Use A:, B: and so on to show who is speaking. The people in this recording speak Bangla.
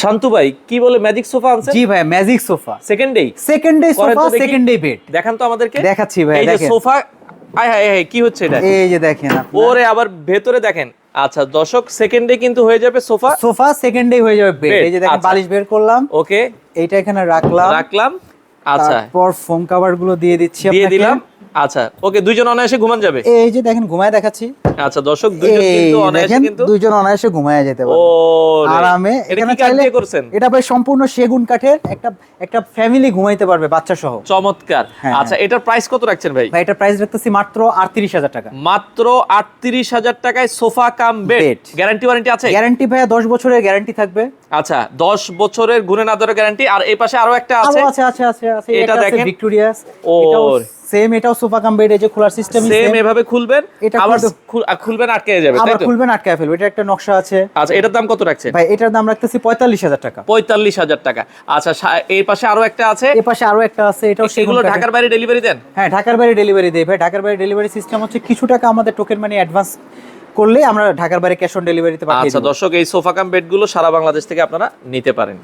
A: শান্তু ভাই কি বলে ম্যাজিক সোফা আনছেন?
B: জি ভাই, magic sofa.
A: Second day
B: sofa, second day bed.
A: দেখান তো আমাদেরকে।
B: দেখাচ্ছি ভাই,
A: এই যে
B: দেখেন।
A: সোফা, আয় হায় হায়, কি হচ্ছে এটা?
B: এই যে দেখেন আপনারা।
A: ওরে আবার ভেতরে দেখেন। আচ্ছা দর্শক, সেকেন্ড ডে কিন্তু হয়ে যাবে সোফা,
B: সেকেন্ড ডে হয়ে যাবে বেড।
A: Bed,
B: এই যে দেখেন,
A: আচ্ছা।
B: বালিশ বের করলাম,
A: ওকে,
B: এইটা এখানে রাখলাম।
A: আচ্ছা
B: তারপর ফোম কভার গুলো দিয়ে দিচ্ছি
A: দিয়ে
B: আপনাকে।
A: দিলাম। আচ্ছা ওকে, দুইজন অনায়াসে ঘুমান যাবে।
B: এই যে দেখেন, ঘুমায় দেখাচ্ছি।
A: আচ্ছা দর্শক, দুইজন কিন্তু
B: এই
A: অনায়াসে
B: দেখেন,
A: কিন্তু
B: দুইজন অনায়াসে ঘুমায় যেতে
A: ও
B: পারবে
A: রে।
B: আরামে।
A: এটা
B: এখানে
A: কি কাঠ
B: চাইলে
A: দিয়ে করছেন?
B: এটা ভাই সম্পূর্ণ সেগুন কাঠের, একটা ফ্যামিলি ঘুমাইতে পারবে বাচ্চা সহ।
A: চমৎকার।
B: হ্যাঁ,
A: আচ্ছা এটার প্রাইস কত রাখছেন ভাই?
B: ভাই এটা প্রাইস রাখতেছি মাত্র ৩৮,০০০ টাকা।
A: মাত্র ৩৮,০০০ টাকায় sofa cum bed.
B: Bed।
A: Guarantee warranty আছে?
B: গ্যারান্টি ভাইয়া 10 বছরের গ্যারান্টি থাকবে।
A: আচ্ছা 10 বছরের গুণে না ধরে গ্যারান্টি। আর এই পাশে আরো একটা আছে।
B: আছে।
A: এটা
B: এটা
A: দেখেন।
B: ভিক্টোরিয়াস।
A: ও
B: এটাও সেম, এটাও সোফা কাম বেড। এই যে খোলার সিস্টেম
A: সেম এভাবে খুলবেন,
B: এটা
A: আবার
B: কিন্তু-
A: খুলবেন আটকে যাবে, তাই
B: আবার
A: তো?
B: খুলবেন, আটকায় ফেলবে। এটা একটা নকশা আছে।
A: আচ্ছা এটার দাম কত রাখছেন?
B: ভাই এটার দাম রাখতেছি ৪৫,০০০ টাকা।
A: ৪৫,০০০ টাকা। আচ্ছা এই পাশে আরো একটা আছে।
B: এই পাশে আরো একটা আছে, এটাও সেগুন
A: সেগুলো
B: কাঠের।
A: ঢাকার বাইরে ডেলিভারি দেন?
B: হ্যাঁ, ঢাকার বাইরে ডেলিভারি দেই ভাই। ঢাকার বাইরে ডেলিভারি সিস্টেম হচ্ছে কিছু টাকা আমাদের টোকেন মানি অ্যাডভান্স করলে আমরা ঢাকার বাইরে ক্যাশ অন ডেলিভারিতে পাঠিয়ে
A: আচ্ছা
B: দেব।
A: দর্শক, এই সোফা কাম বেড গুলো সারা বাংলাদেশ থেকে আপনারা নিতে পারেন।